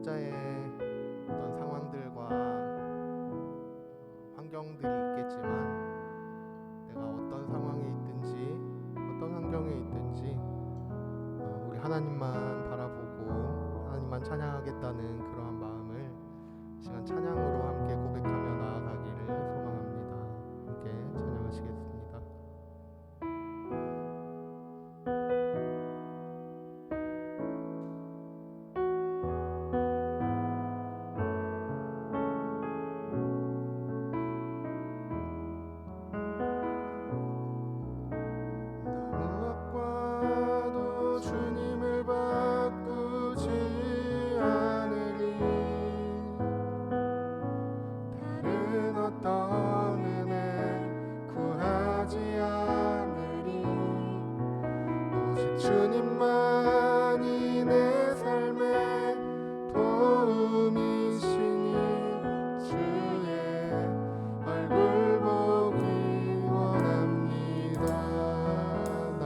각자의 어떤 상황들과 환경들이 있겠지만 내가 어떤 상황에 있든지 어떤 환경에 있든지 우리 하나님만 바라보고 하나님만 찬양하겠다는 그러한 마음을 이 시간 찬양으로 함께 고백하며 나아가기를 소망합니다. 함께 찬양하시겠습니다. 주님을 바꾸지 않으리. 다른 어떤 은혜 구하지 않으리. 오직 주님만이 내 삶의 도움이시니 주의 얼굴 보기 원합니다. 나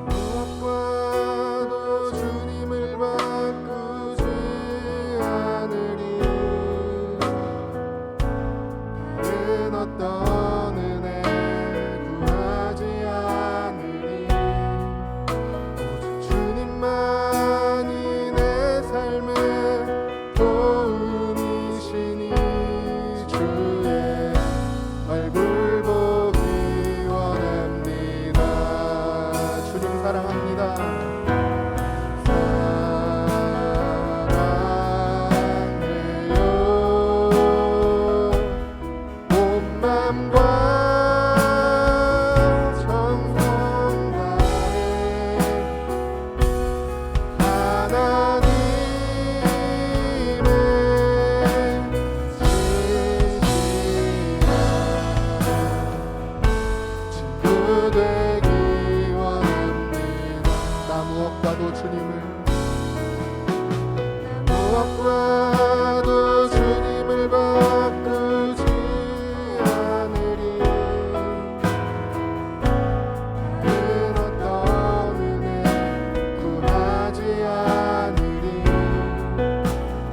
무엇과도 주님을 바꾸지 않으리. 다른 어떤 은혜 구하지 않으리. 오직 주님만이 내 삶의 도움이시니 주의 얼굴 보기 원합니다. 주님 사랑합니다. 무엇과도 주님을 바꾸지 않으리. 다른 어떤 은혜 구하지 않으리.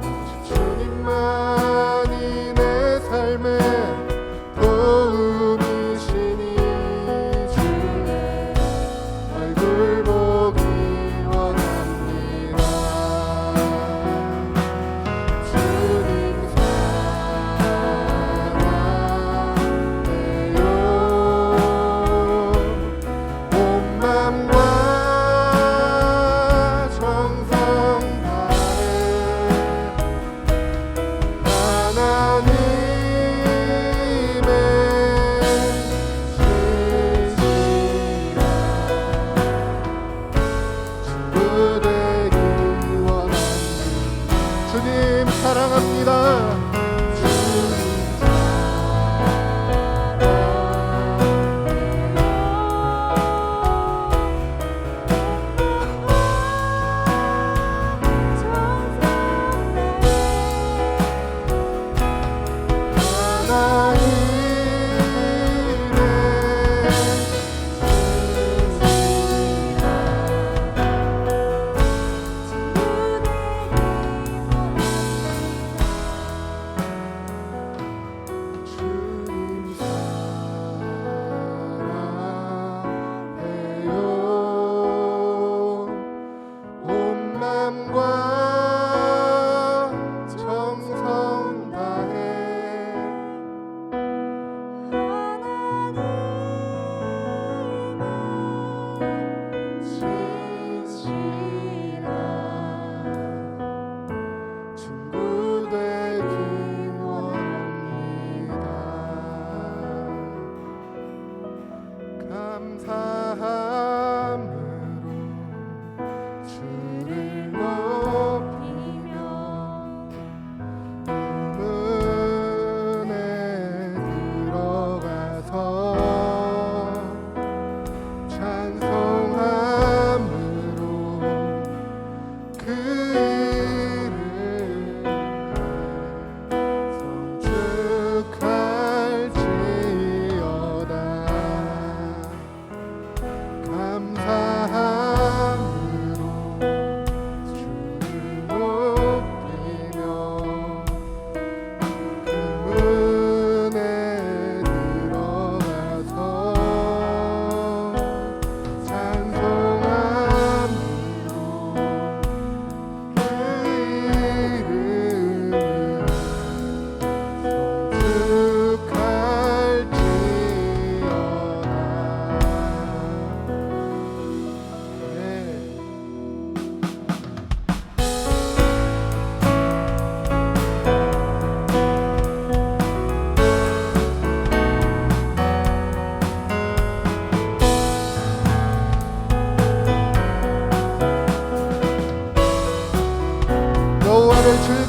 오직 주님만이 내 삶의 도움이시니 주의 얼굴 보기 원합니다. 주님 사랑해요. 온 맘과 정성 다해 하나님의 신실한 친구 되기 원합니다. 주님 사랑합니다. 감사함으로 주를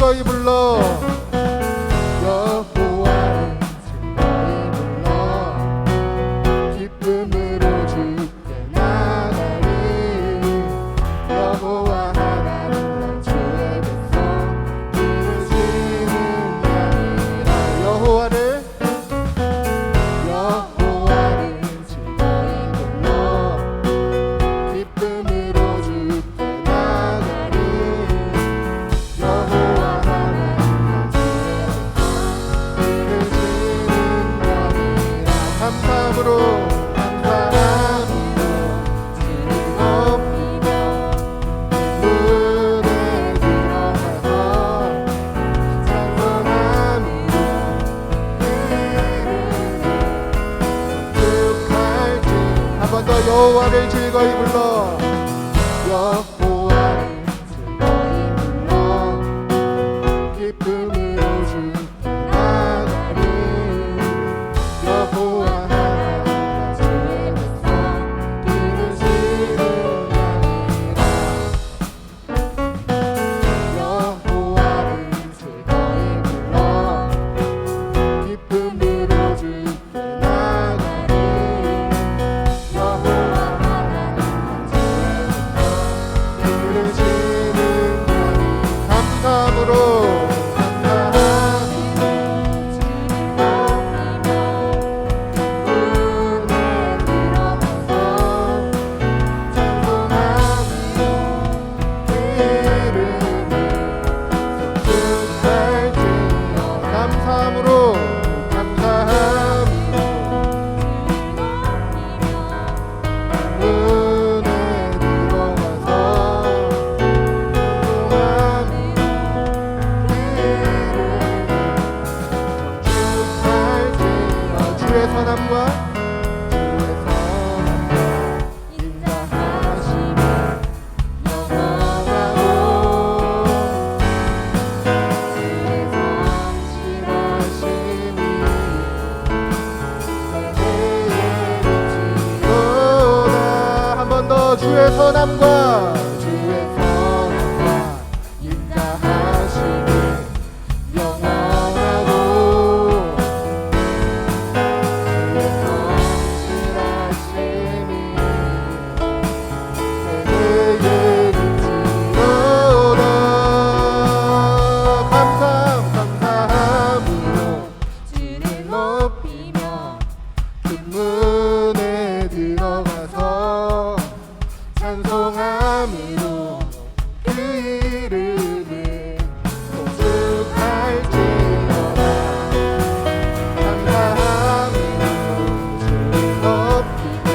즐거이 불러 여호와를 즐거이 불러 기쁨으로 주께 나가리 여호와 하나님 주의 백성 기르시는 양이라 여호와를 즐거이 불러 기쁨으로 주께 나가리 여호와 하나님 주의 백성 기르시는 양이라 감사함으로 여호와를 즐거이 불러 여호와를 즐거이 불러 기쁨으로 주께 나가리 여호와 하나님 주의 백성 기르시는 양이라 여호와를 즐거이 불러 기쁨으로 주께 나가리 감사함으로 주의 선함과 인자하심이 영원하고 주의 성실하심이 세대에 미치도다. 한 번 더 주의 선함과 인자하심이 영원하고 문에 들어가서 찬송함으로 그 이름을 송축할지어다. 감사함으로 주를 높이며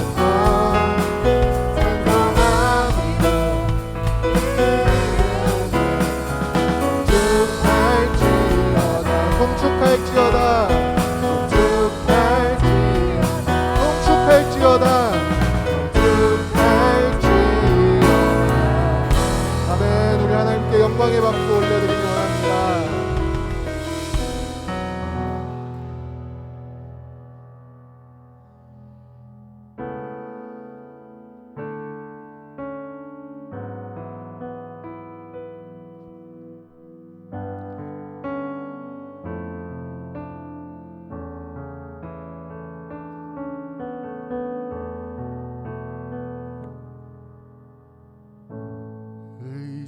그 문에 들어가서 찬송함으로 그 이름을 송축할지어다. 아멘. 우리 하나님께 영광의 박수 올려드리기 원합니다.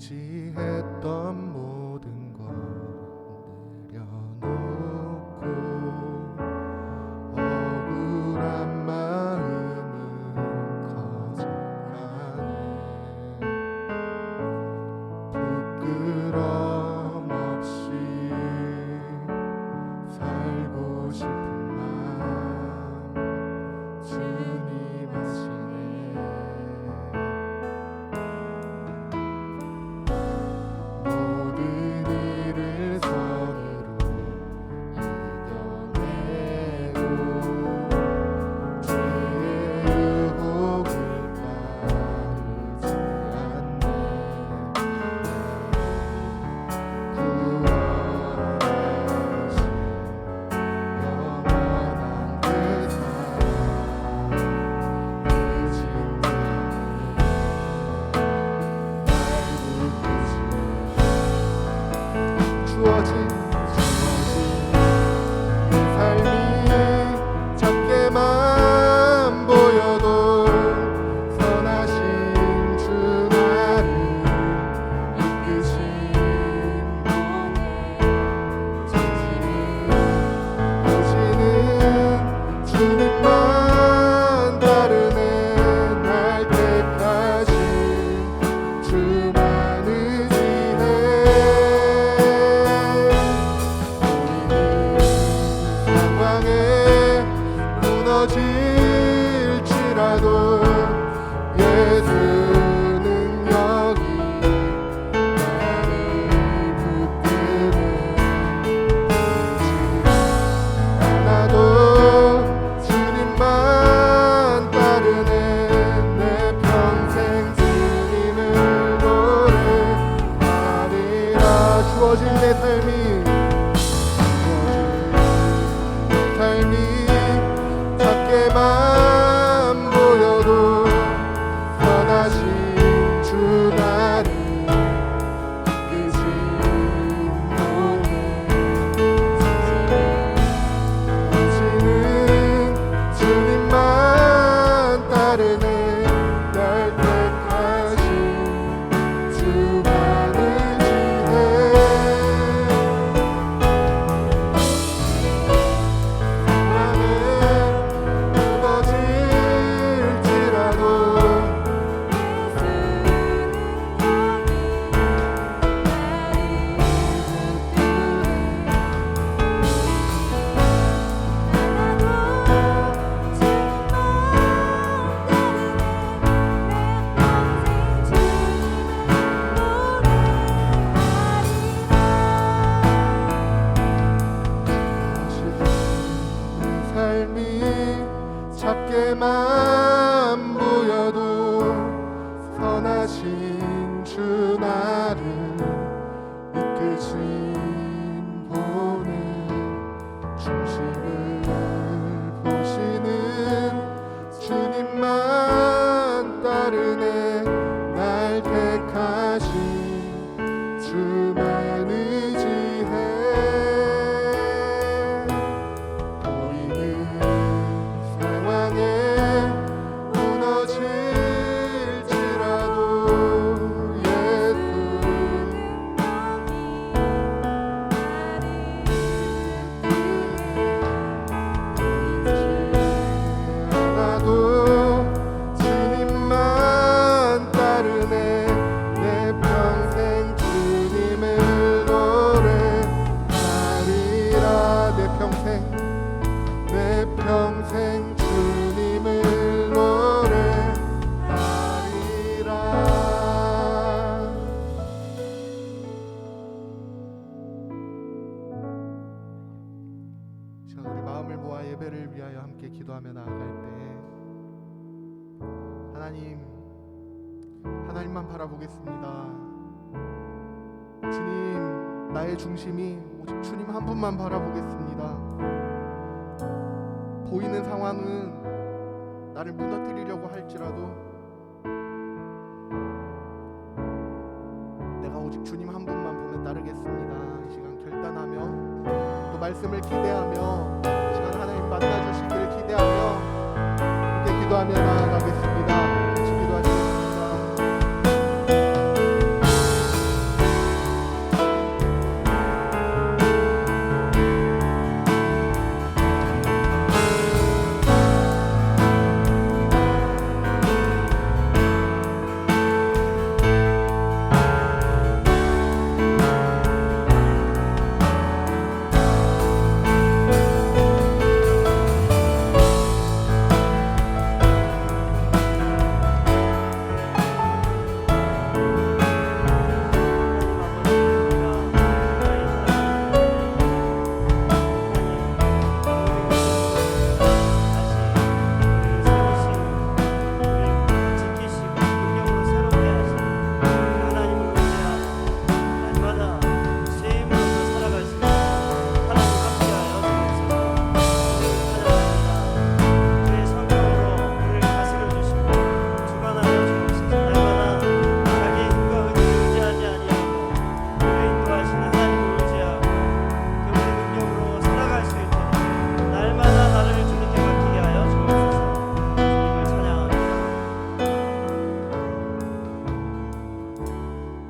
의지했던 모든 것 내려놓고 억울한 마음은 거듭하네. 부끄럼 없이 살고 싶은 마음 주님 아시네. 삶이 작게만 보여도 선하신 주 나를 이끄신 분의 당신은 주님만 따르네 날 택하신 주만을 지혜 나는 무너질지라도 삶이 작게만 보여도 선하신 주 나를 이끄신 분의 중심을 보시는 주님만 따르네 날 택하신 주만 의지해 보이는 상황에 무너질지라도 예수 보이지 않아도 주님만 따르네 내 평생 주님을 노래하리라 내 평생 주님을 노래하리라. 시간 우리 마음을 모아 예배를 위하여 함께 기도하며 나아갈 때 하나님만 바라보겠습니다. 주님, 나의 중심이 오직 주님 한 분만 바라보겠습니다. 보이는 상황은 나를 무너뜨리려고 할지라도 내가 오직 주님 한 분만 보며 따르겠습니다. 이 시간 결단하며 또 말씀을 기대하며 이 시간 하나님 만나주시기를 기대하며 함께 기도하며 나아가겠습니다. 같이 기도하시겠습니다.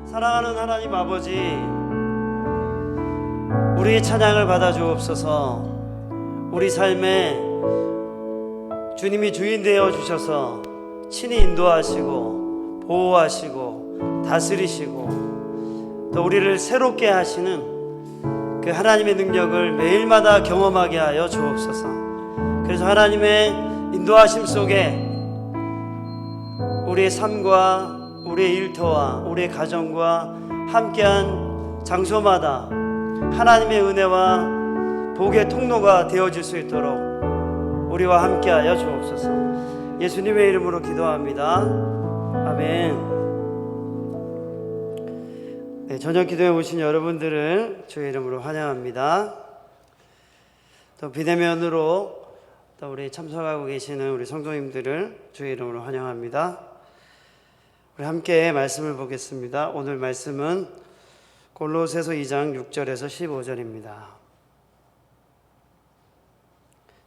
사랑하는 하나님 아버지, 우리의 찬양을 받아 주옵소서. 우리 삶에 주님이 주인 되어 주셔서 친히 인도하시고 보호하시고 다스리시고 또 우리를 새롭게 하시는 그 하나님의 능력을 매일마다 경험하게 하여 주옵소서. 그래서 하나님의 인도하심 속에 우리의 삶과 우리의 일터와 우리의 가정과 함께한 장소마다 하나님의 은혜와 복의 통로가 되어질 수 있도록 우리와 함께하여 주옵소서. 예수님의 이름으로 기도합니다. 아멘. 네, 저녁 기도에 오신 여러분들을 주의 이름으로 환영합니다. 또 비대면으로 또 우리 참석하고 계시는 우리 성도님들을 주의 이름으로 환영합니다. 우리 함께 말씀을 보겠습니다. 오늘 말씀은 골로새서 2장 6절에서 15절입니다.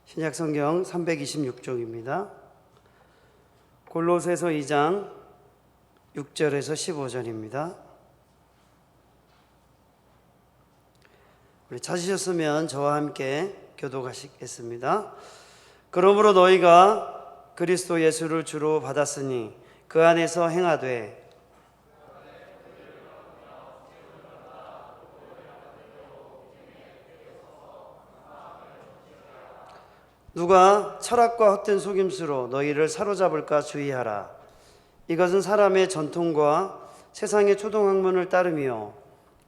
신약성경 326쪽입니다. 골로새서 2장 6절에서 15절입니다. 우리 찾으셨으면 저와 함께 교독하시겠습니다. 그러므로 너희가 그리스도 예수를 주로 받았으니 그 안에서 행하되 누가 철학과 헛된 속임수로 너희를 사로잡을까 주의하라. 이것은 사람의 전통과 세상의 초등학문을 따르며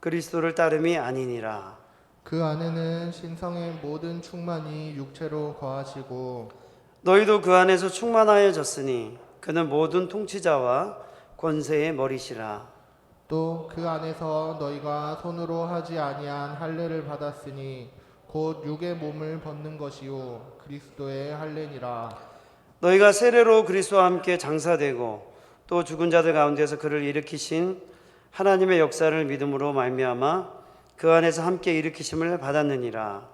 그리스도를 따름이 아니니라. 그 안에는 신성의 모든 충만이 육체로 거하시고 너희도 그 안에서 충만하여졌으니 그는 모든 통치자와 권세의 머리시라. 또 그 안에서 너희가 손으로 하지 아니한 할례를 받았으니 곧 육의 몸을 벗는 것이요 그리스도의 할례니라. 너희가 세례로 그리스도와 함께 장사되고 또 죽은 자들 가운데서 그를 일으키신 하나님의 역사를 믿음으로 말미암아 그 안에서 함께 일으키심을 받았느니라.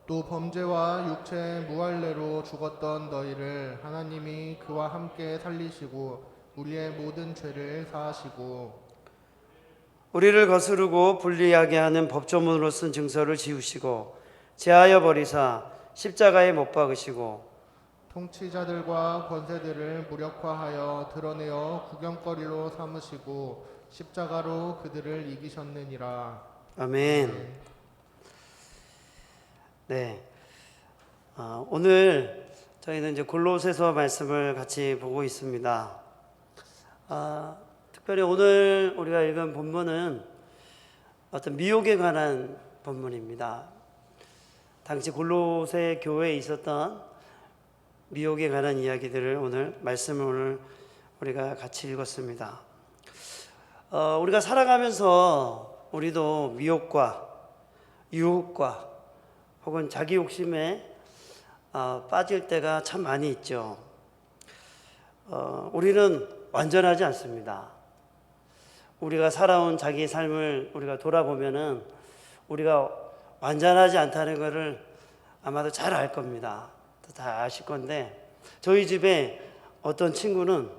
또 범죄와 육체의 무할례로 죽었던 너희를 하나님이 그와 함께 살리시고 우리의 모든 죄를 사하시고 우리를 거스르고 불리하게 하는 법조문으로 쓴 증서를 지우시고 제하여 버리사 십자가에 못 박으시고 통치자들과 권세들을 무력화하여 드러내어 구경거리로 삼으시고 십자가로 그들을 이기셨느니라. 아멘. 네. 오늘 저희는 이제 골로새서 말씀을 같이 보고 있습니다. 특별히 오늘 우리가 읽은 본문은 어떤 미혹에 관한 본문입니다. 당시 골로새 교회에 있었던 미혹에 관한 이야기들을 오늘 말씀을 우리가 같이 읽었습니다. 우리가 살아가면서 우리도 미혹과 유혹과 혹은 자기 욕심에 빠질 때가 참 많이 있죠. 우리는 완전하지 않습니다. 우리가 살아온 자기 삶을 우리가 돌아보면은 우리가 완전하지 않다는 것을 아마도 잘 알 겁니다. 다 아실 건데 저희 집에 어떤 친구는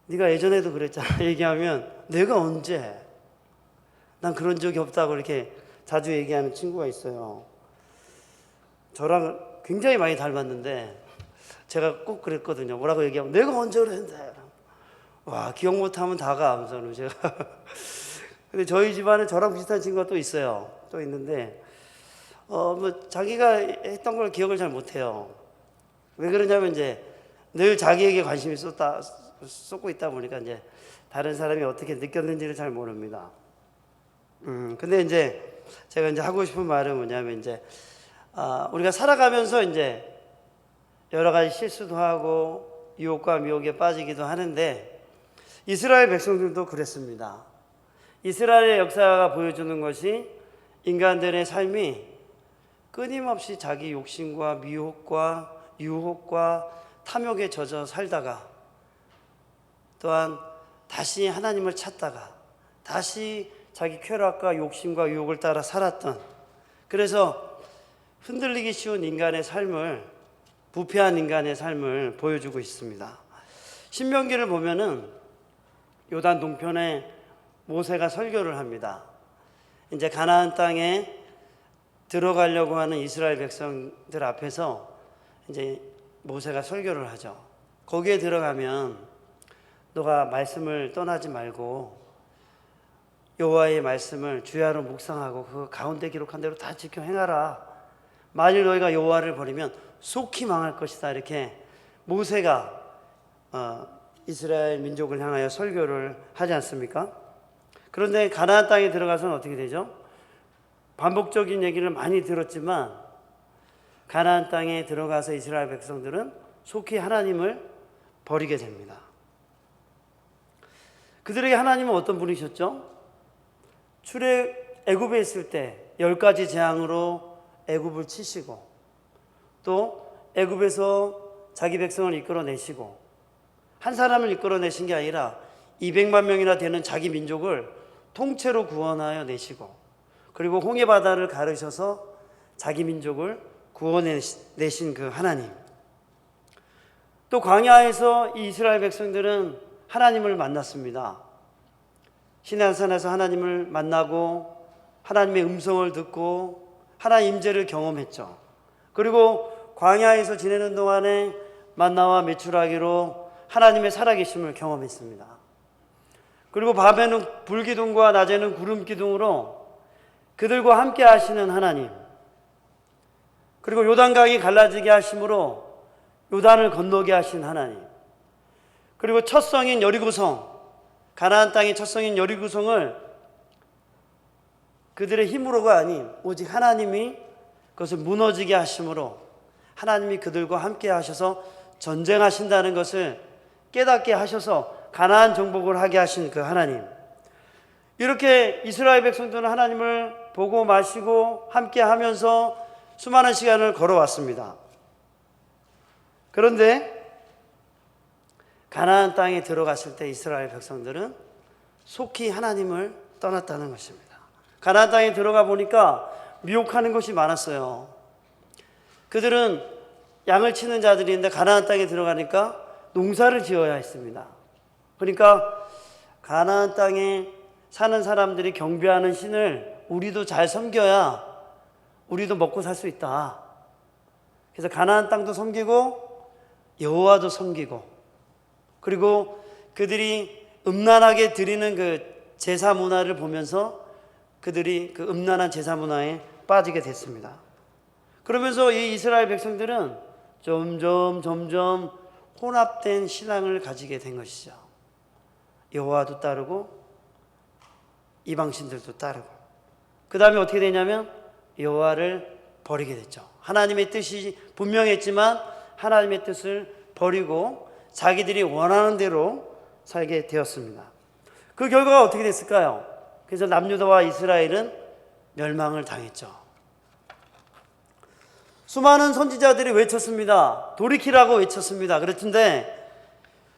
네가 예전에도 그랬잖아 얘기하면 내가 언제 난 그런 적이 없다고 이렇게 자주 얘기하는 친구가 있어요. 저랑 굉장히 많이 닮았는데 제가 꼭 그랬거든요. 뭐라고 얘기하면 내가 언제 그랬는데 와 기억 못하면 다가 하면서는 제가 근데 저희 집안에 저랑 비슷한 친구가 또 있어요. 또 있는데 뭐 자기가 했던 걸 기억을 잘 못해요. 왜 그러냐면 이제 늘 자기에게 관심이 쏟고 있다 보니까 이제 다른 사람이 어떻게 느꼈는지를 잘 모릅니다. 근데 이제 제가 이제 하고 싶은 말은 뭐냐면 이제 우리가 살아가면서 이제 여러 가지 실수도 하고 유혹과 미혹에 빠지기도 하는데 이스라엘 백성들도 그랬습니다. 이스라엘의 역사가 보여주는 것이 인간들의 삶이 끊임없이 자기 욕심과 미혹과 유혹과 탐욕에 젖어 살다가 또한 다시 하나님을 찾다가 다시 자기 쾌락과 욕심과 유혹을 따라 살았던 그래서 흔들리기 쉬운 인간의 삶을 부패한 인간의 삶을 보여주고 있습니다. 신명기를 보면은 요단 동편에 모세가 설교를 합니다. 이제 가나안 땅에 들어가려고 하는 이스라엘 백성들 앞에서 이제 모세가 설교를 하죠. 거기에 들어가면 너가 말씀을 떠나지 말고 여호와의 말씀을 주야로 묵상하고 그 가운데 기록한 대로 다 지켜 행하라. 만일 너희가 여호와를 버리면 속히 망할 것이다. 이렇게 모세가 이스라엘 민족을 향하여 설교를 하지 않습니까? 그런데 가나안 땅에 들어가서는 어떻게 되죠? 반복적인 얘기를 많이 들었지만 가나안 땅에 들어가서 이스라엘 백성들은 속히 하나님을 버리게 됩니다. 그들에게 하나님은 어떤 분이셨죠? 애굽에 있을 때 10가지 재앙으로 애굽을 치시고 또 애굽에서 자기 백성을 이끌어내시고 한 사람을 이끌어내신 게 아니라 200만 명이나 되는 자기 민족을 통째로 구원하여 내시고 그리고 홍해 바다를 가르셔서 자기 민족을 구원해내신 그 하나님, 또 광야에서 이 이스라엘 백성들은 하나님을 만났습니다. 시내산에서 하나님을 만나고 하나님의 음성을 듣고 하나님 임재를 경험했죠. 그리고 광야에서 지내는 동안에 만나와 메추라기로 하나님의 살아계심을 경험했습니다. 그리고 밤에는 불기둥과 낮에는 구름기둥으로 그들과 함께 하시는 하나님, 그리고 요단강이 갈라지게 하심으로 요단을 건너게 하신 하나님, 그리고 첫 성인 여리고성, 가나안 땅의 첫 성인 여리고성을 그들의 힘으로가 아닌 오직 하나님이 그것을 무너지게 하심으로 하나님이 그들과 함께 하셔서 전쟁하신다는 것을 깨닫게 하셔서 가나안 정복을 하게 하신 그 하나님, 이렇게 이스라엘 백성들은 하나님을 보고 마시고 함께 하면서 수많은 시간을 걸어왔습니다. 그런데 가나안 땅에 들어갔을 때 이스라엘 백성들은 속히 하나님을 떠났다는 것입니다. 가나안 땅에 들어가 보니까 미혹하는 것이 많았어요. 그들은 양을 치는 자들인데 가나안 땅에 들어가니까 농사를 지어야 했습니다. 그러니까 가나안 땅에 사는 사람들이 경배하는 신을 우리도 잘 섬겨야 우리도 먹고 살 수 있다. 그래서 가나안 땅도 섬기고 여호와도 섬기고, 그리고 그들이 음란하게 드리는 그 제사 문화를 보면서 그들이 그 음란한 제사 문화에 빠지게 됐습니다. 그러면서 이 이스라엘 백성들은 점점 혼합된 신앙을 가지게 된 것이죠. 여호와도 따르고 이방신들도 따르고, 그 다음에 어떻게 되냐면 여호와를 버리게 됐죠. 하나님의 뜻이 분명했지만 하나님의 뜻을 버리고 자기들이 원하는 대로 살게 되었습니다. 그 결과가 어떻게 됐을까요? 그래서 남유다와 이스라엘은 멸망을 당했죠. 수많은 선지자들이 외쳤습니다. 돌이키라고 외쳤습니다. 그랬는데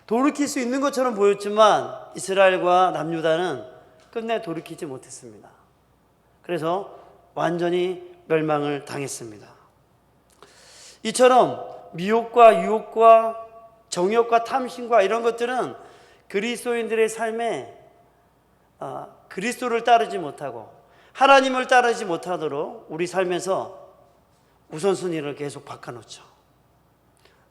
돌이킬 수 있는 것처럼 보였지만 이스라엘과 남유다는 끝내 돌이키지 못했습니다. 그래서 완전히 멸망을 당했습니다. 이처럼 미혹과 유혹과 정욕과 탐심과 이런 것들은 그리스도인들의 삶에 그리스도를 따르지 못하고 하나님을 따르지 못하도록 우리 삶에서 우선순위를 계속 바꿔놓죠.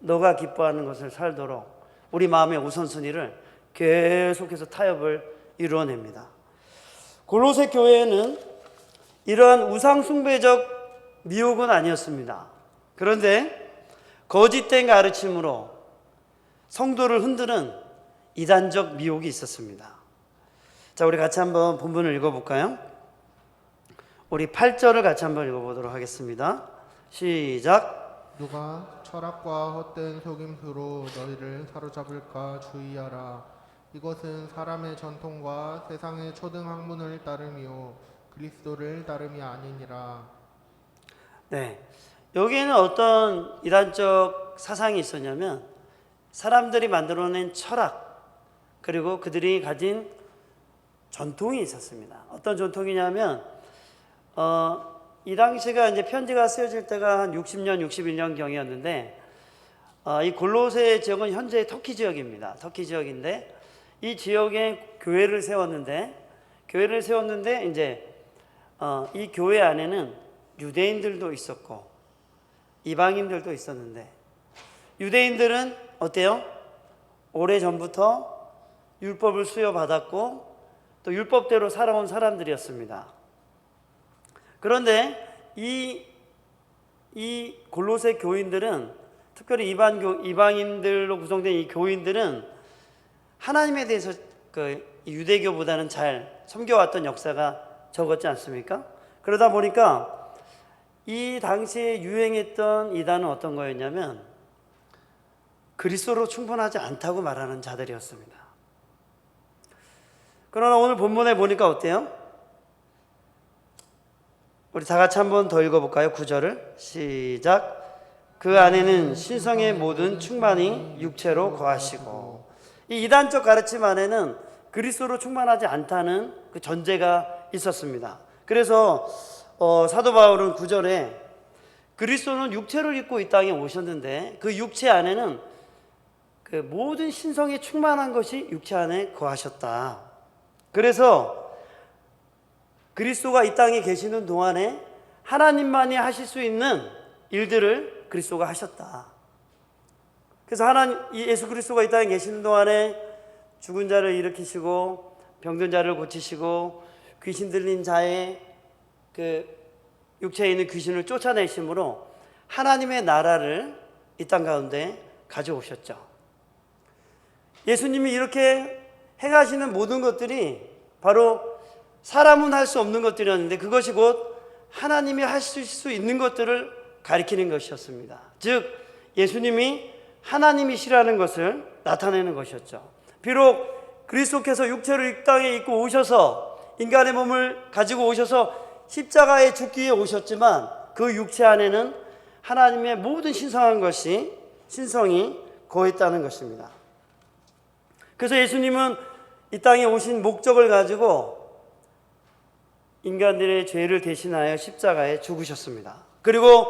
너가 기뻐하는 것을 살도록 우리 마음의 우선순위를 계속해서 타협을 이루어냅니다. 골로새 교회에는 이러한 우상숭배적 미혹은 아니었습니다. 그런데 거짓된 가르침으로 성도를 흔드는 이단적 미혹이 있었습니다. 자, 우리 같이 한번 본문을 읽어볼까요? 우리 8절을 같이 한번 읽어보도록 하겠습니다. 시작. 누가 철학과 헛된 속임수로 너희를 사로잡을까 주의하라. 이것은 사람의 전통과 세상의 초등 학문을 따름이요 그리스도를 따름이 아니니라. 네, 여기에는 어떤 이단적 사상이 있었냐면 사람들이 만들어낸 철학, 그리고 그들이 가진 전통이 있었습니다. 어떤 전통이냐면 이 당시가 이제 편지가 쓰여질 때가 한 60년, 61년 경이었는데 이 골로새 지역은 현재 터키 지역입니다. 터키 지역인데 이 지역에 교회를 세웠는데 이제 이 교회 안에는 유대인들도 있었고 이방인들도 있었는데 유대인들은 어때요? 오래전부터 율법을 수여받았고 또 율법대로 살아온 사람들이었습니다. 그런데 이 골로새 교인들은, 특별히 이방인들로 구성된 이 교인들은 하나님에 대해서 그 유대교보다는 잘 섬겨왔던 역사가 적었지 않습니까? 그러다 보니까 이 당시에 유행했던 이단은 어떤 거였냐면 그리스도로 충분하지 않다고 말하는 자들이었습니다. 그러나 오늘 본문에 보니까 어때요? 우리 다 같이 한번 더 읽어볼까요? 9절을 시작. 그 안에는 신성의 모든 충만이 육체로 거하시고. 이 이단적 가르침 안에는 그리스도로 충만하지 않다는 그 전제가 있었습니다. 그래서 사도 바울은 9절에 그리스도는 육체를 입고 이 땅에 오셨는데 그 육체 안에는 그 모든 신성이 충만한 것이 육체 안에 거하셨다. 그래서 그리스도가 이 땅에 계시는 동안에 하나님만이 하실 수 있는 일들을 그리스도가 하셨다. 그래서 예수 그리스도가 이 땅에 계시는 동안에 죽은 자를 일으키시고 병든 자를 고치시고 귀신 들린 자의 그 육체에 있는 귀신을 쫓아내심으로 하나님의 나라를 이 땅 가운데 가져오셨죠. 예수님이 이렇게 행하시는 모든 것들이 바로 사람은 할 수 없는 것들이었는데 그것이 곧 하나님이 하실 수 있는 것들을 가리키는 것이었습니다. 즉 예수님이 하나님이시라는 것을 나타내는 것이었죠. 비록 그리스도께서 육체를 이 땅에 입고 오셔서 인간의 몸을 가지고 오셔서 십자가에 죽기 위해 오셨지만 그 육체 안에는 하나님의 모든 신성이 거했다는 것입니다. 그래서 예수님은 이 땅에 오신 목적을 가지고 인간들의 죄를 대신하여 십자가에 죽으셨습니다. 그리고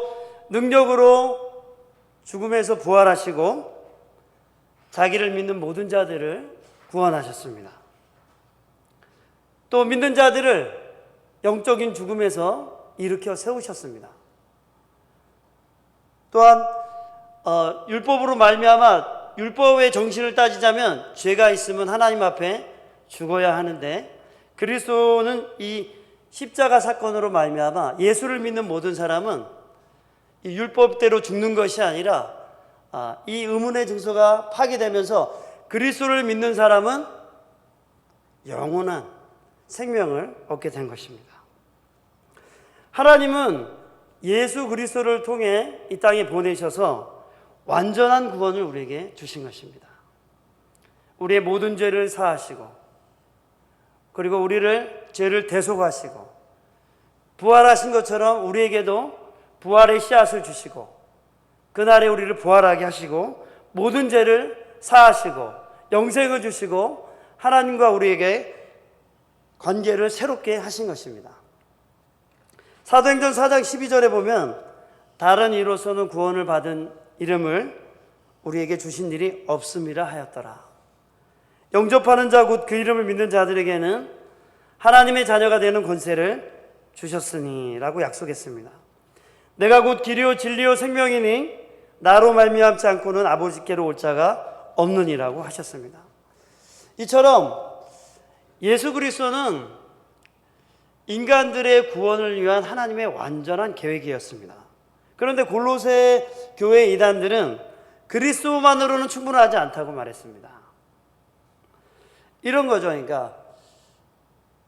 능력으로 죽음에서 부활하시고 자기를 믿는 모든 자들을 구원하셨습니다. 또 믿는 자들을 영적인 죽음에서 일으켜 세우셨습니다. 또한 율법으로 말미암아 율법의 정신을 따지자면 죄가 있으면 하나님 앞에 죽어야 하는데 그리스도는 이 십자가 사건으로 말미암아 예수를 믿는 모든 사람은 이 율법대로 죽는 것이 아니라 이 의문의 증서가 파기되면서 그리스도를 믿는 사람은 영원한 생명을 얻게 된 것입니다. 하나님은 예수 그리스도를 통해 이 땅에 보내셔서 완전한 구원을 우리에게 주신 것입니다. 우리의 모든 죄를 사하시고 그리고 우리를 죄를 대속하시고 부활하신 것처럼 우리에게도 부활의 씨앗을 주시고 그날에 우리를 부활하게 하시고 모든 죄를 사하시고 영생을 주시고 하나님과 우리에게 관계를 새롭게 하신 것입니다. 사도행전 4장 12절에 보면 다른 이로서는 구원을 받은 이름을 우리에게 주신 일이 없음이라 하였더라. 영접하는 자 곧 그 이름을 믿는 자들에게는 하나님의 자녀가 되는 권세를 주셨으니 라고 약속했습니다. 내가 곧 길이요 진리요 생명이니 나로 말미암지 않고는 아버지께로 올 자가 없느니라고 하셨습니다. 이처럼 예수 그리스도는 인간들의 구원을 위한 하나님의 완전한 계획이었습니다. 그런데 골로새 교회 이단들은 그리스도만으로는 충분하지 않다고 말했습니다. 이런 거죠. 그러니까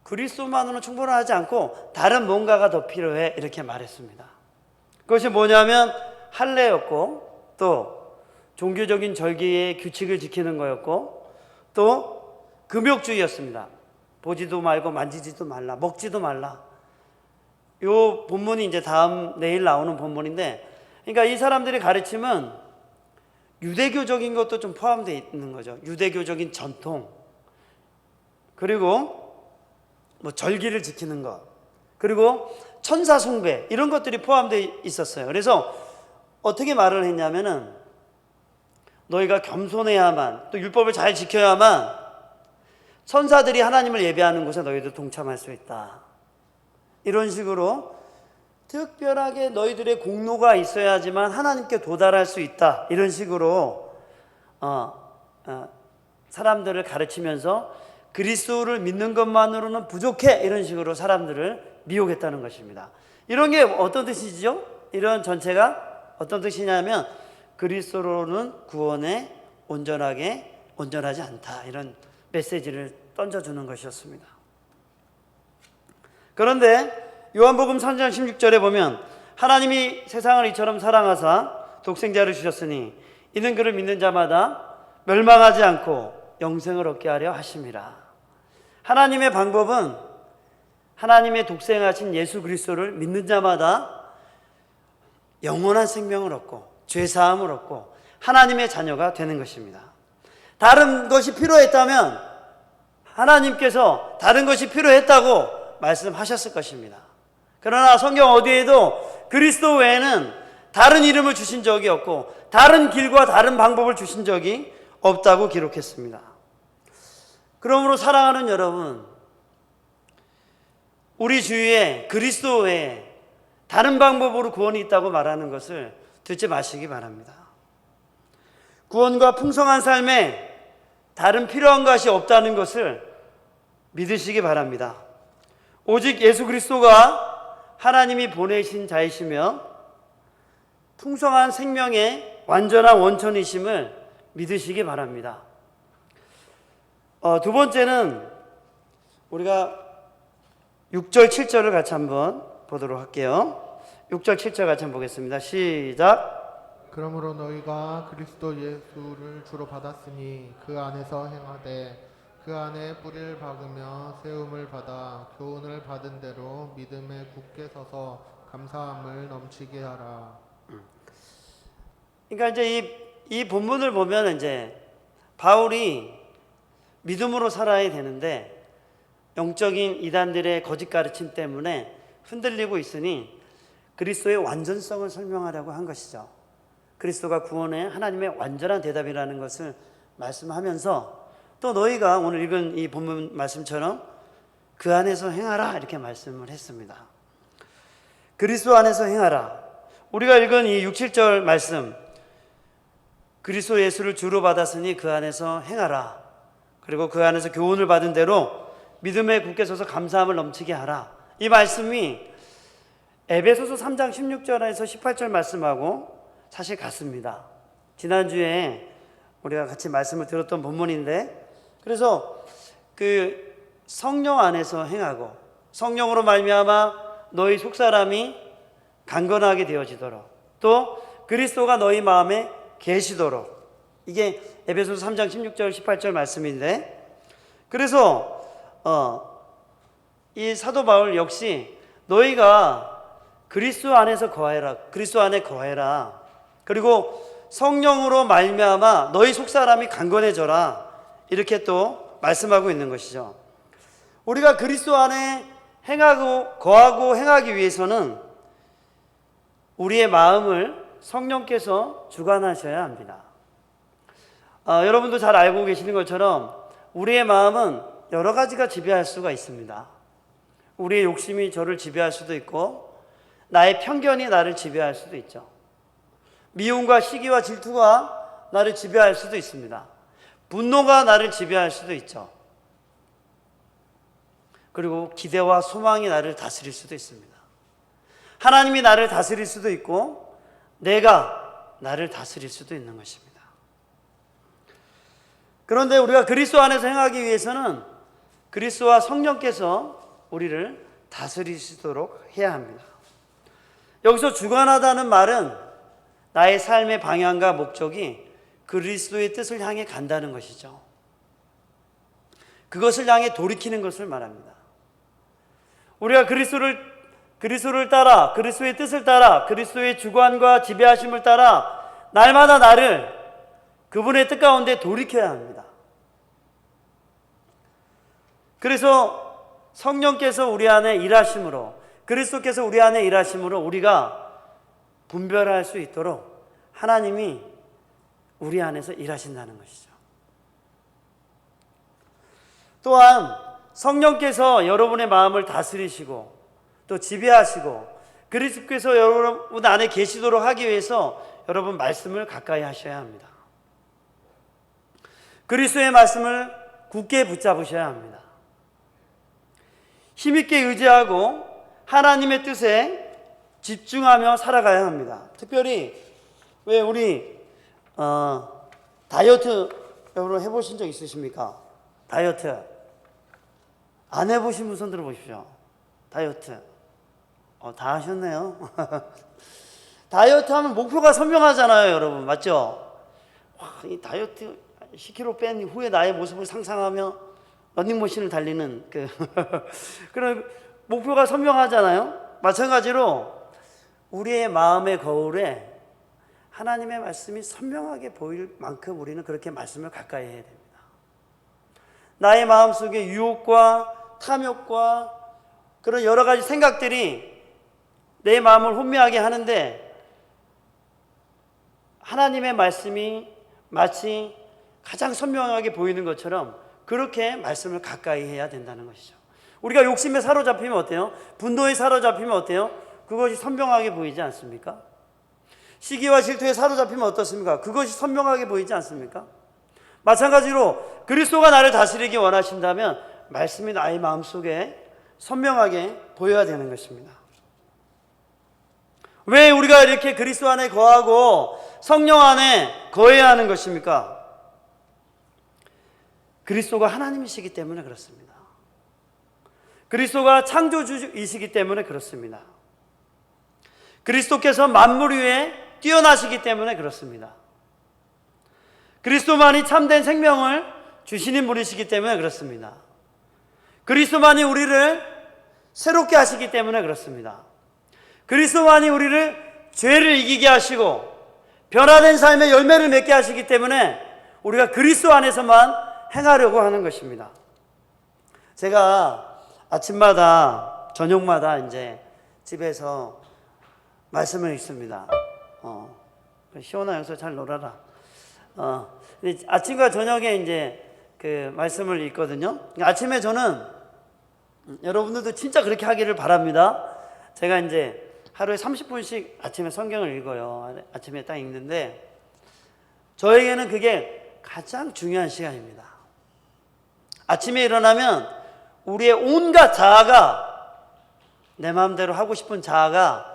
그리스도만으로는 충분하지 않고 다른 뭔가가 더 필요해 이렇게 말했습니다. 그것이 뭐냐면 할례였고 또 종교적인 절기의 규칙을 지키는 거였고 또 금욕주의였습니다. 보지도 말고 만지지도 말라, 먹지도 말라. 요 본문이 이제 내일 나오는 본문인데, 그러니까 이 사람들의 가르침은 유대교적인 것도 좀 포함되어 있는 거죠. 유대교적인 전통, 그리고 뭐 절기를 지키는 것, 그리고 천사 숭배 이런 것들이 포함되어 있었어요. 그래서 어떻게 말을 했냐면은 너희가 겸손해야만 또 율법을 잘 지켜야만 천사들이 하나님을 예배하는 곳에 너희도 동참할 수 있다. 이런 식으로 특별하게 너희들의 공로가 있어야지만 하나님께 도달할 수 있다. 이런 식으로 사람들을 가르치면서 그리스도를 믿는 것만으로는 부족해. 이런 식으로 사람들을 미혹했다는 것입니다. 이런 게 어떤 뜻이죠? 이런 전체가 어떤 뜻이냐면 그리스도로는 구원에 온전하지 않다. 이런 메시지를 던져주는 것이었습니다. 그런데 요한복음 3장 16절에 보면 하나님이 세상을 이처럼 사랑하사 독생자를 주셨으니 이는 그를 믿는 자마다 멸망하지 않고 영생을 얻게 하려 하심이라. 하나님의 방법은 하나님의 독생하신 예수 그리스도를 믿는 자마다 영원한 생명을 얻고 죄사함을 얻고 하나님의 자녀가 되는 것입니다. 다른 것이 필요했다면 하나님께서 다른 것이 필요했다고 말씀하셨을 것입니다. 그러나 성경 어디에도 그리스도 외에는 다른 이름을 주신 적이 없고 다른 길과 다른 방법을 주신 적이 없다고 기록했습니다. 그러므로 사랑하는 여러분, 우리 주위에 그리스도 외에 다른 방법으로 구원이 있다고 말하는 것을 듣지 마시기 바랍니다. 구원과 풍성한 삶에 다른 필요한 것이 없다는 것을 믿으시기 바랍니다. 오직 예수 그리스도가 하나님이 보내신 자이시며 풍성한 생명의 완전한 원천이심을 믿으시기 바랍니다. 두 번째는 우리가 6절 7절을 같이 한번 보도록 할게요. 6절 7절 같이 한번 보겠습니다. 시작. 그러므로 너희가 그리스도 예수를 주로 받았으니 그 안에서 행하되 그 안에 뿌리를 박으며 세움을 받아 교훈을 받은 대로 믿음에 굳게 서서 감사함을 넘치게 하라. 그러니까 이제 이 본문을 보면 이제 바울이 믿음으로 살아야 되는데 영적인 이단들의 거짓 가르침 때문에 흔들리고 있으니 그리스도의 완전성을 설명하려고 한 것이죠. 그리스도가 구원의 하나님의 완전한 대답이라는 것을 말씀하면서 또 너희가 오늘 읽은 이 본문 말씀처럼 그 안에서 행하라 이렇게 말씀을 했습니다. 그리스도 안에서 행하라. 우리가 읽은 이 6, 7절 말씀, 그리스도 예수를 주로 받았으니 그 안에서 행하라. 그리고 그 안에서 교훈을 받은 대로 믿음에 굳게 서서 감사함을 넘치게 하라. 이 말씀이 에베소서 3장 16절에서 18절 말씀하고 사실 같습니다. 지난주에 우리가 같이 말씀을 들었던 본문인데, 그래서 그 성령 안에서 행하고 성령으로 말미암아 너희 속사람이 강건하게 되어지도록 또 그리스도가 너희 마음에 계시도록, 이게 에베소서 3장 16절 18절 말씀인데, 그래서 이 사도 바울 역시 너희가 그리스도 안에서 거해라, 그리스도 안에 거해라, 그리고 성령으로 말미암아 너희 속사람이 강건해져라, 이렇게 또 말씀하고 있는 것이죠. 우리가 그리스도 안에 행하고 거하고 행하기 위해서는 우리의 마음을 성령께서 주관하셔야 합니다. 여러분도 잘 알고 계시는 것처럼 우리의 마음은 여러 가지가 지배할 수가 있습니다. 우리의 욕심이 저를 지배할 수도 있고 나의 편견이 나를 지배할 수도 있죠. 미움과 시기와 질투가 나를 지배할 수도 있습니다. 분노가 나를 지배할 수도 있죠. 그리고 기대와 소망이 나를 다스릴 수도 있습니다. 하나님이 나를 다스릴 수도 있고 내가 나를 다스릴 수도 있는 것입니다. 그런데 우리가 그리스도 안에서 행하기 위해서는 그리스도와 성령께서 우리를 다스리시도록 해야 합니다. 여기서 주관하다는 말은 나의 삶의 방향과 목적이 그리스도의 뜻을 향해 간다는 것이죠. 그것을 향해 돌이키는 것을 말합니다. 우리가 그리스도를 따라, 그리스도의 뜻을 따라, 그리스도의 주관과 지배하심을 따라 날마다 나를 그분의 뜻 가운데 돌이켜야 합니다. 그래서 성령께서 우리 안에 일하심으로, 그리스도께서 우리 안에 일하심으로 우리가 분별할 수 있도록 하나님이 우리 안에서 일하신다는 것이죠. 또한 성령께서 여러분의 마음을 다스리시고 또 지배하시고 그리스도께서 여러분 안에 계시도록 하기 위해서 여러분 말씀을 가까이 하셔야 합니다. 그리스도의 말씀을 굳게 붙잡으셔야 합니다. 힘있게 의지하고 하나님의 뜻에 집중하며 살아가야 합니다. 특별히 왜 우리 다이어트 여러분 해보신 적 있으십니까? 다이어트 안 해보신 분 손 들어보십시오. 다이어트 다 하셨네요. 다이어트 하면 목표가 선명하잖아요, 여러분. 맞죠? 이 다이어트 10kg 뺀 후에 나의 모습을 상상하며 러닝머신을 달리는 그런 목표가 선명하잖아요. 마찬가지로 우리의 마음의 거울에 하나님의 말씀이 선명하게 보일 만큼 우리는 그렇게 말씀을 가까이 해야 됩니다. 나의 마음속에 유혹과 탐욕과 그런 여러 가지 생각들이 내 마음을 혼미하게 하는데 하나님의 말씀이 마치 가장 선명하게 보이는 것처럼 그렇게 말씀을 가까이 해야 된다는 것이죠. 우리가 욕심에 사로잡히면 어때요? 분노에 사로잡히면 어때요? 그것이 선명하게 보이지 않습니까? 시기와 질투에 사로잡히면 어떻습니까? 그것이 선명하게 보이지 않습니까? 마찬가지로 그리스도가 나를 다스리기 원하신다면 말씀이 나의 마음속에 선명하게 보여야 되는 것입니다. 왜 우리가 이렇게 그리스도 안에 거하고 성령 안에 거해야 하는 것입니까? 그리스도가 하나님이시기 때문에 그렇습니다. 그리스도가 창조주이시기 때문에 그렇습니다. 그리스도께서 만물 위에 뛰어나시기 때문에 그렇습니다. 그리스도만이 참된 생명을 주시는 분이시기 때문에 그렇습니다. 그리스도만이 우리를 새롭게 하시기 때문에 그렇습니다. 그리스도만이 우리를 죄를 이기게 하시고 변화된 삶의 열매를 맺게 하시기 때문에 우리가 그리스도 안에서만 행하려고 하는 것입니다. 제가 아침마다 저녁마다 이제 집에서 말씀을 읽습니다. 시원아 여기서 잘 놀아라. 아침과 저녁에 이제 그 말씀을 읽거든요. 아침에 저는 여러분들도 진짜 그렇게 하기를 바랍니다. 제가 이제 하루에 30분씩 아침에 성경을 읽어요. 아침에 딱 읽는데 저에게는 그게 가장 중요한 시간입니다. 아침에 일어나면 우리의 온갖 자아가 내 마음대로 하고 싶은 자아가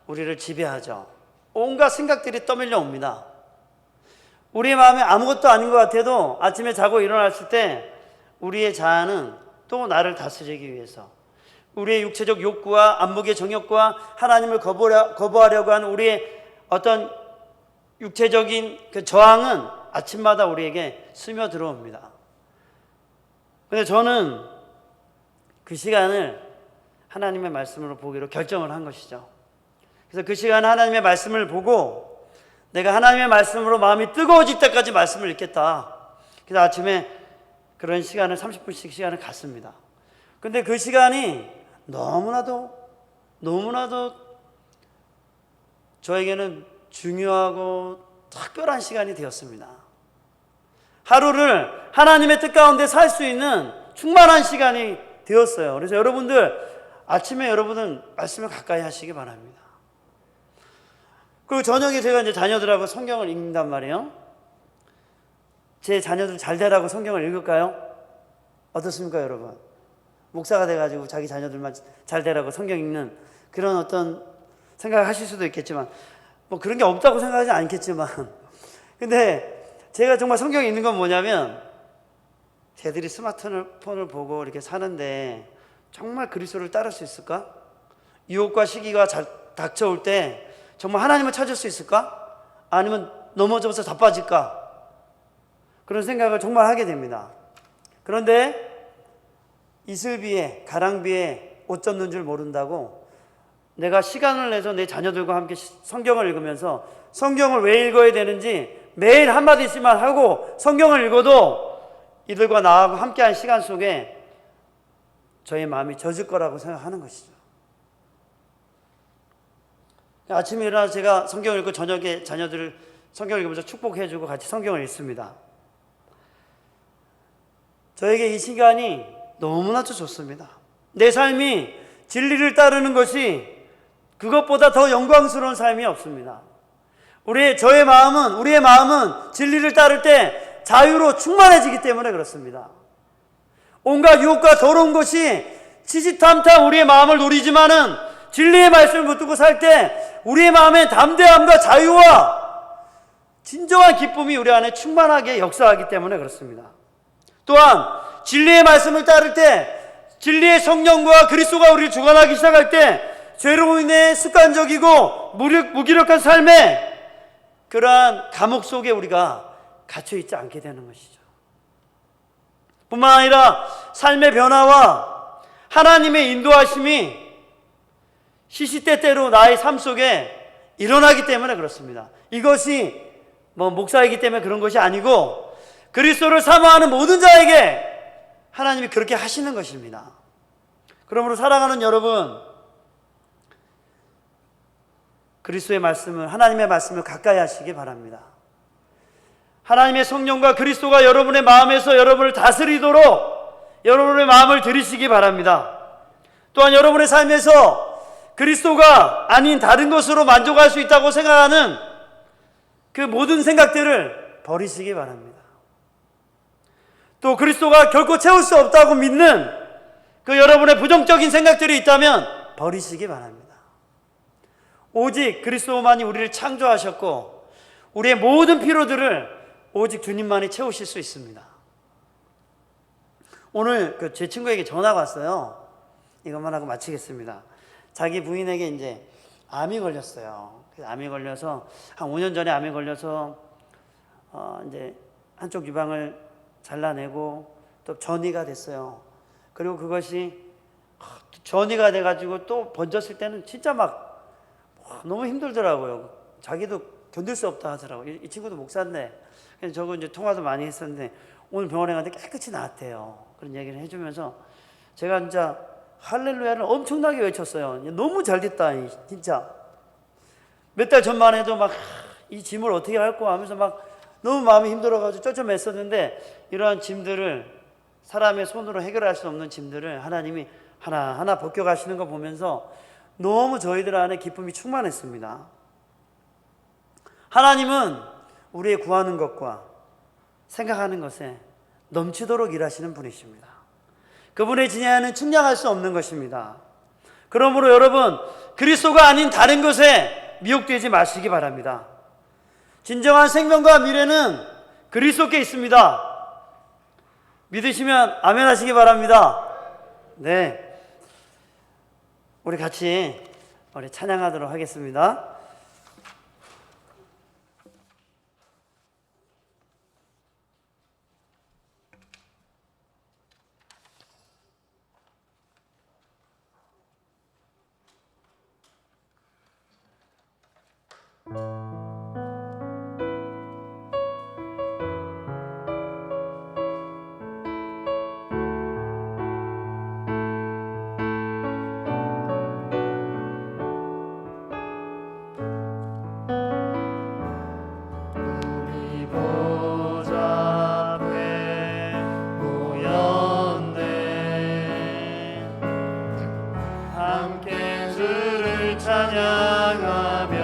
우리를 지배하죠. 온갖 생각들이 떠밀려 옵니다. 우리의 마음에 아무것도 아닌 것 같아도 아침에 자고 일어났을 때 우리의 자아는 또 나를 다스리기 위해서 우리의 육체적 욕구와 안목의 정욕과 하나님을 거부하려고 하는 우리의 어떤 육체적인 그 저항은 아침마다 우리에게 스며들어옵니다. 근데 저는 그 시간을 하나님의 말씀으로 보기로 결정을 한 것이죠. 그래서 그 시간에 하나님의 말씀을 보고 내가 하나님의 말씀으로 마음이 뜨거워질 때까지 말씀을 읽겠다. 그래서 아침에 그런 시간을 30분씩 시간을 갖습니다. 근데 그 시간이 너무나도 저에게는 중요하고 특별한 시간이 되었습니다. 하루를 하나님의 뜻 가운데 살 수 있는 충만한 시간이 되었어요. 그래서 여러분들 아침에 여러분은 말씀을 가까이 하시기 바랍니다. 그리고 저녁에 제가 이제 자녀들하고 성경을 읽는단 말이에요. 제 자녀들 잘 되라고 성경을 읽을까요? 어떻습니까, 여러분? 목사가 돼가지고 자기 자녀들만 잘 되라고 성경 읽는 그런 어떤 생각을 하실 수도 있겠지만 뭐 그런 게 없다고 생각하지 않겠지만 근데 제가 정말 성경 읽는 건 뭐냐면 쟤들이 스마트폰을 보고 이렇게 사는데 정말 그리스도를 따를 수 있을까? 유혹과 시기가 닥쳐올 때 정말 하나님을 찾을 수 있을까? 아니면 넘어져서 자빠질까? 그런 생각을 정말 하게 됩니다. 그런데 이슬비에 가랑비에 옷 젖는 줄 모른다고 내가 시간을 내서 내 자녀들과 함께 성경을 읽으면서 성경을 왜 읽어야 되는지 매일 한마디씩만 하고 성경을 읽어도 이들과 나하고 함께한 시간 속에 저의 마음이 젖을 거라고 생각하는 것이죠. 아침에 일어나서 제가 성경을 읽고 저녁에 자녀들을 성경을 읽으면서 축복해주고 같이 성경을 읽습니다. 저에게 이 시간이 너무나도 좋습니다. 내 삶이 진리를 따르는 것이 그것보다 더 영광스러운 삶이 없습니다. 우리의 마음은 진리를 따를 때 자유로 충만해지기 때문에 그렇습니다. 온갖 유혹과 더러운 것이 치지탐탐 우리의 마음을 노리지만은 진리의 말씀을 붙들고 살 때 우리의 마음에 담대함과 자유와 진정한 기쁨이 우리 안에 충만하게 역사하기 때문에 그렇습니다. 또한 진리의 말씀을 따를 때 진리의 성령과 그리스도가 우리를 주관하기 시작할 때 죄로 인해 습관적이고 무기력한 삶에 그러한 감옥 속에 우리가 갇혀 있지 않게 되는 것이죠. 뿐만 아니라 삶의 변화와 하나님의 인도하심이 시시때때로 나의 삶 속에 일어나기 때문에 그렇습니다. 이것이 뭐 목사이기 때문에 그런 것이 아니고 그리스도를 사모하는 모든 자에게 하나님이 그렇게 하시는 것입니다. 그러므로 사랑하는 여러분, 그리스도의 말씀을, 하나님의 말씀을 가까이 하시기 바랍니다. 하나님의 성령과 그리스도가 여러분의 마음에서 여러분을 다스리도록 여러분의 마음을 들이시기 바랍니다. 또한 여러분의 삶에서 그리스도가 아닌 다른 것으로 만족할 수 있다고 생각하는 그 모든 생각들을 버리시기 바랍니다. 또 그리스도가 결코 채울 수 없다고 믿는 그 여러분의 부정적인 생각들이 있다면 버리시기 바랍니다. 오직 그리스도만이 우리를 창조하셨고 우리의 모든 필요들을 오직 주님만이 채우실 수 있습니다. 오늘 제 친구에게 전화가 왔어요. 이것만 하고 마치겠습니다. 자기 부인에게 이제 암이 걸렸어요. 그래서 암이 걸려서 한 5년 전에 암이 걸려서 이제 한쪽 유방을 잘라내고 또 전이가 됐어요. 그리고 그것이 전이가 돼가지고 또 번졌을 때는 진짜 막 너무 힘들더라고요. 자기도 견딜 수 없다 하더라고요. 이 친구도 목사인데 그래서 저거 이제 통화도 많이 했었는데 오늘 병원에 갔는데 깨끗이 나았대요. 그런 얘기를 해주면서 제가 진짜 할렐루야를 엄청나게 외쳤어요. 너무 잘 됐다 진짜. 몇 달 전만 해도 막 이 짐을 어떻게 할까 하면서 막 너무 마음이 힘들어가지고 쩌쩌맸었는데 이러한 짐들을 사람의 손으로 해결할 수 없는 짐들을 하나님이 하나하나 벗겨가시는 거 보면서 너무 저희들 안에 기쁨이 충만했습니다. 하나님은 우리의 구하는 것과 생각하는 것에 넘치도록 일하시는 분이십니다. 그분의 진야는 측량할 수 없는 것입니다. 그러므로 여러분, 그리스도가 아닌 다른 것에 미혹되지 마시기 바랍니다. 진정한 생명과 미래는 그리스도께 있습니다. 믿으시면 아멘 하시기 바랍니다. 네, 우리 같이 찬양하도록 하겠습니다. 찬양하며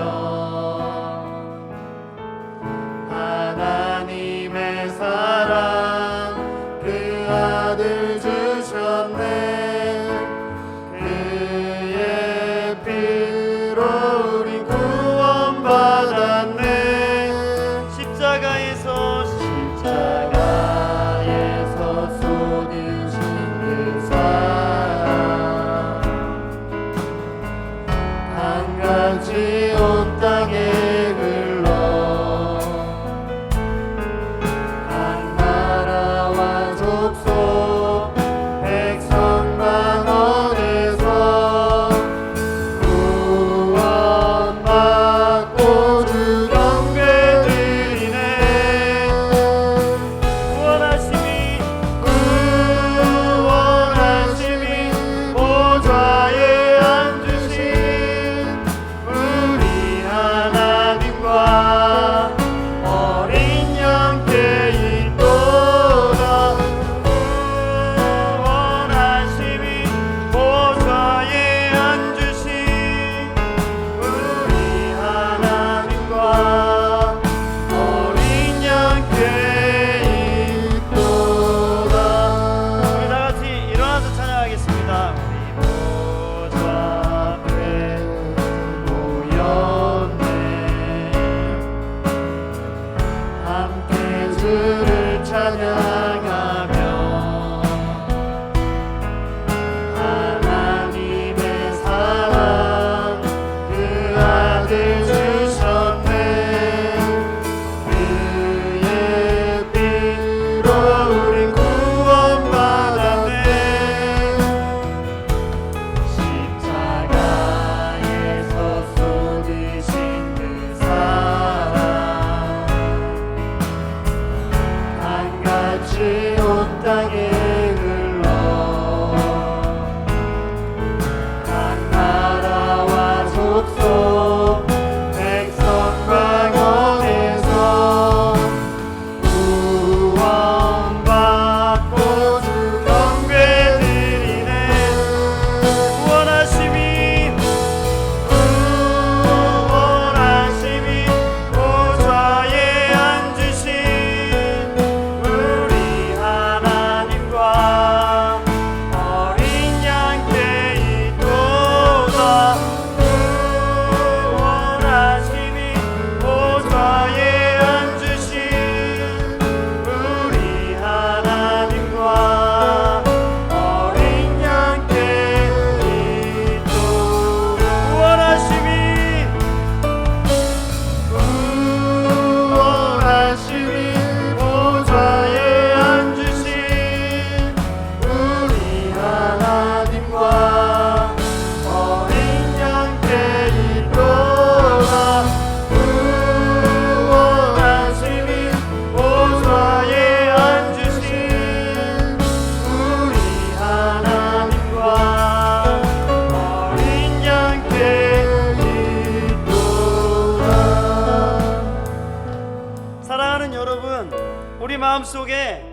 마음속에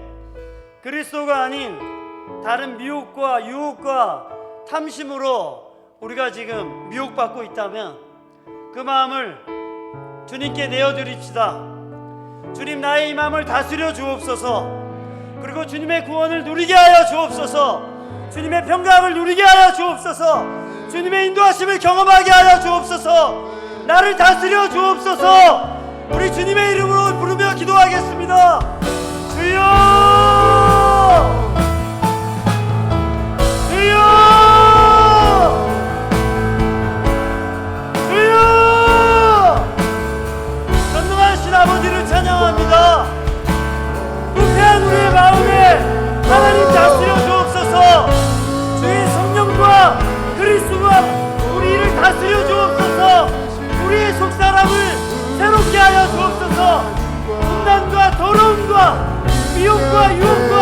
그리스도가 아닌 다른 미혹과 유혹과 탐심으로 우리가 지금 미혹받고 있다면 그 마음을 주님께 내어드립시다. 주님, 나의 이 마음을 다스려 주옵소서. 그리고 주님의 구원을 누리게 하여 주옵소서. 주님의 평강을 누리게 하여 주옵소서. 주님의 인도하심을 경험하게 하여 주옵소서. 나를 다스려 주옵소서. 우리 주님의 이름으로 부르며 기도하겠습니다. 주여, 주여, 주여. 전능하신 아버지를 찬양합니다. 부패한 우리의 마음에 하나님 다스려 주옵소서. 주의 성령과 그리스도가 우리를 다스려 주옵소서. 우리의 속사람을 새롭게 하여 주옵소서. 분단과 더러움과 미혹과 유혹과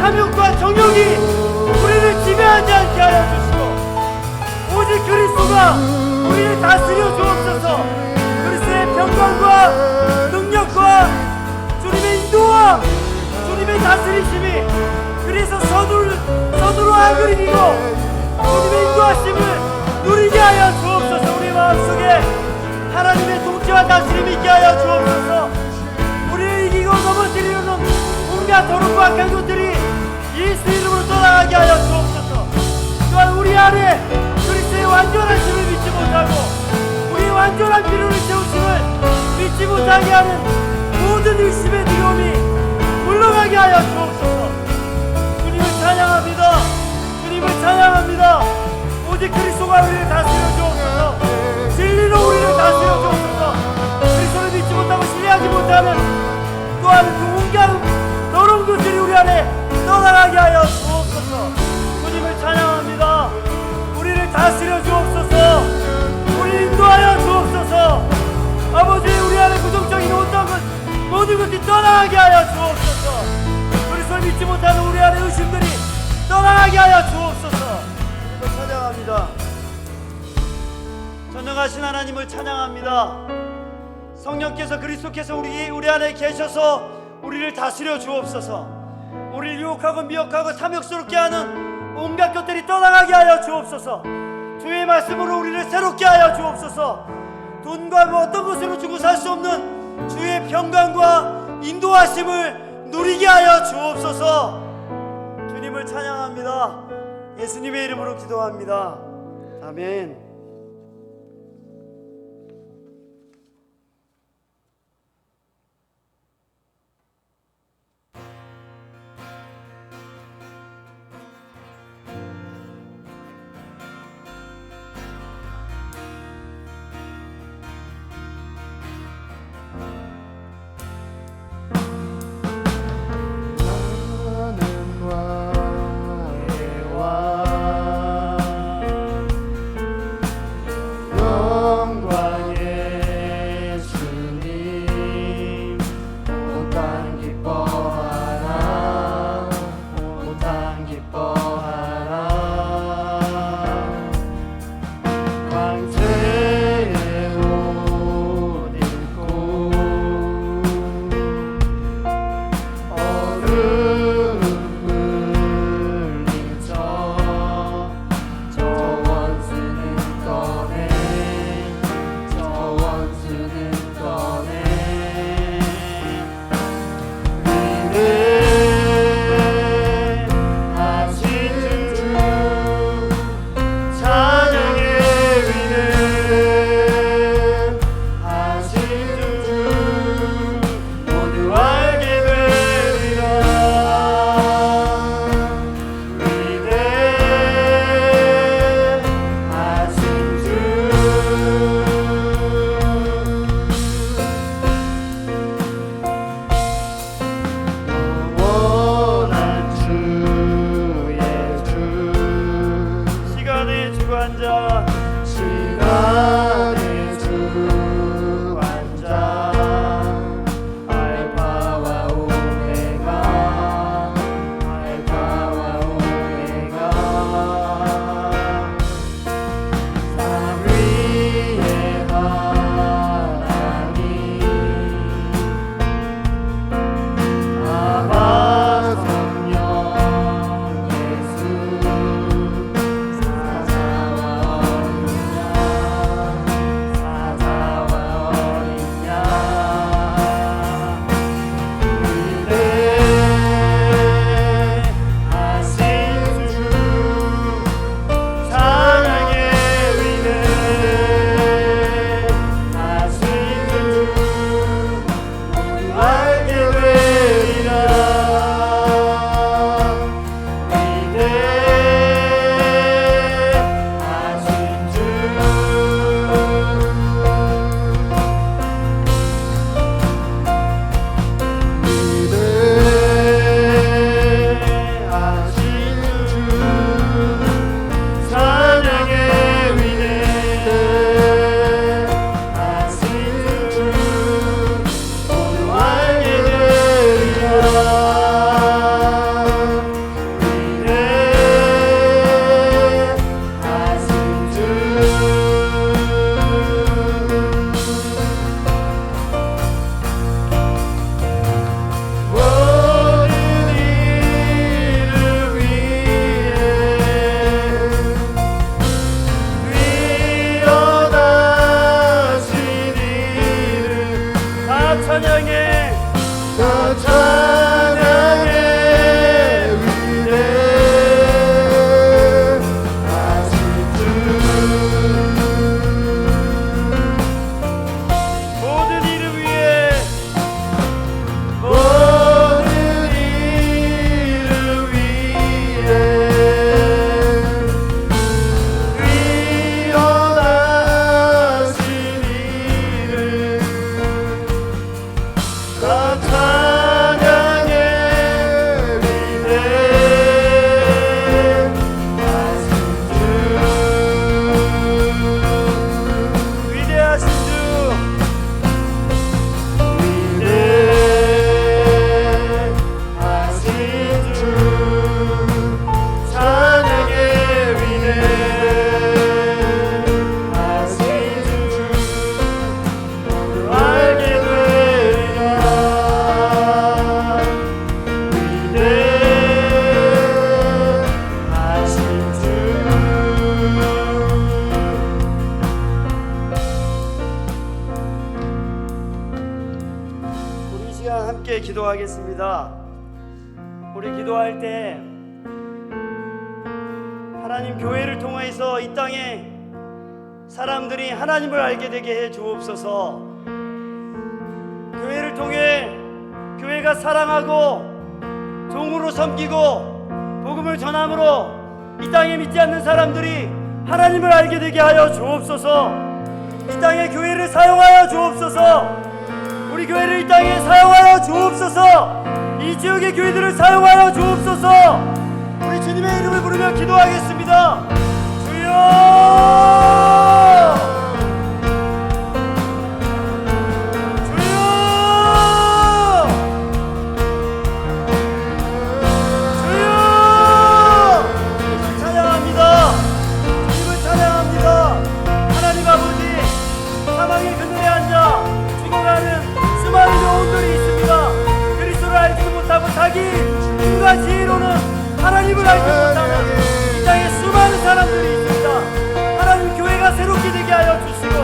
탐욕과 정욕이 우리를 지배하지 않게 하여 주시고 오직 그리스도가 우리를 다스려 주옵소서. 그리스도의 평강과 능력과 주님의 인도와 주님의 다스리심이 그래서 서두로 악을 이기고 주님의 인도하심을 누리게 하여 주옵소서. 우리 마음속에 하나님의 통치와 다스림이 있게 하여 주옵소서. 우리를 이기고 넘어뜨리는 온갖 더럽고 악한 것들이 예수 이름으로 떠나가게 하여 주옵소서. 또한 우리 안에 그리스도의 완전한 힘을 믿지 못하고 우리의 완전한 필요를 채우심을 믿지 못하게 하는 모든 의심의 두려움이 물러가게 하여 주옵소서. 주님을 찬양합니다. 주님을 찬양합니다. 오직 그리스도가 우리를 다스려 주옵소서. 진리로 우리를 다스려 주옵소서. 그리스도를 믿지 못하고 신뢰하지 못하는 또한 그 온갖 더러운 것들이 우리 안에 떠나가게 하여 주옵소서. 주님을 찬양합니다. 우리를 다스려 주옵소서. 우리 인도하여 주옵소서. 아버지, 우리 안에 부정적인 어떤 것 모든 것이 떠나가게 하여 주옵소서. 그리스도를 믿지 못하는 우리 안에 의심들이 떠나가게 하여 주옵소서. 주님을 찬양합니다. 전능하신 하나님을 찬양합니다. 성령께서 그리스도께서 우리 안에 계셔서 우리를 다스려 주옵소서. 우리를 유혹하고 미혹하고 탐욕스럽게 하는 온갖 것들이 떠나가게 하여 주옵소서. 주의 말씀으로 우리를 새롭게 하여 주옵소서. 돈과 뭐 어떤 것으로 주고 살 수 없는 주의 평강과 인도하심을 누리게 하여 주옵소서. 주님을 찬양합니다. 예수님의 이름으로 기도합니다. 아멘. 기도하겠습니다. 우리 기도할 때 하나님 교회를 통해서 이 땅에 사람들이 하나님을 알게 되게 해 주옵소서. 교회를 통해 교회가 사랑하고 종으로 섬기고 복음을 전함으로 이 땅에 믿지 않는 사람들이 하나님을 알게 되게 하여 주옵소서. 이 땅에 교회를 사용하여 주옵소서. 우리 교회를 이 땅에 사용하여 주옵소서. 이 지역의 교회들을 사용하여 주옵소서. 우리 주님의 이름을 부르며 기도하겠습니다. 주여! 주여! 주여! 찬양합니다. 주님을 찬양합니다. 하나님 아버지, 사망의 그늘에 앉아 죽어가는 수많은 영혼들이 있습니다. 그리스도를 알지도 못하고 자기 인간 지혜로는 하나님을 알지 못하는 이 땅에 수많은 사람들이 있습니다. 하나님 교회가 새롭게 되게 하여 주시고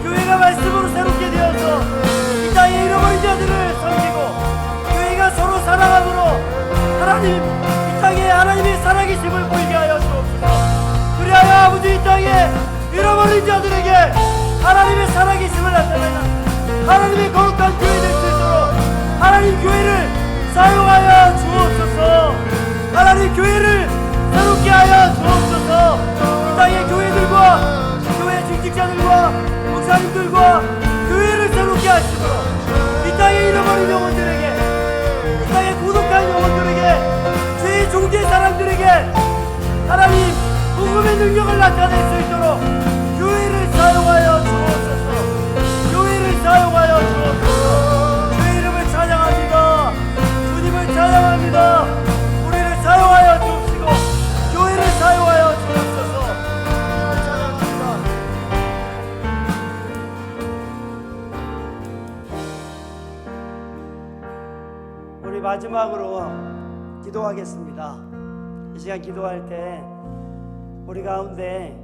교회가 말씀으로 새롭게 되어서 이 땅에 잃어버린 자들을 섬기고 교회가 서로 사랑함으로 하나님 이 땅에 하나님의 살아계심을 보이게 하여 주옵소서. 그리하여 아버지 이 땅에 잃어버린 자들에게 하나님의 살아계심을 나타내는 하나님의 거룩한 교회 될 수 있도록 하나님 교회를 사용하여 주옵소서. 하나님 교회를 새롭게 하여 주옵소서. 이 땅의 교회들과 교회 직직자들과 목사님들과 교회를 새롭게 하시고 이 땅에 잃어버린 영혼들에게 이 땅에 고독한 영혼들에게 죄의 종제 사람들에게 하나님 복음의 능력을 나타낼 수 있도록 교회를 사용하여 주옵소서. 교회를 사용하여 주옵소서. 주의 이름을 찬양합니다. 주님을 찬양합니다. 우리를 사용하여 주옵시고 교회를 사용하여 주옵소서. 주님을 찬양합니다. 우리 마지막으로 기도하겠습니다. 이 시간 기도할 때 우리 가운데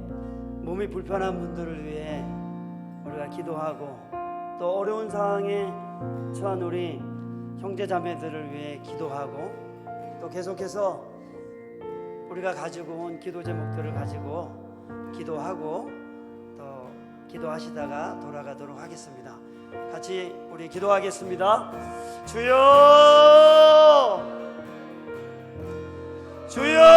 몸이 불편한 분들을 위해 우리가 기도하고 또 어려운 상황에 처한 우리 형제 자매들을 위해 기도하고 또 계속해서 우리가 가지고 온 기도 제목들을 가지고 기도하고 또 기도하시다가 돌아가도록 하겠습니다. 같이 우리 기도하겠습니다. 주여! 주여!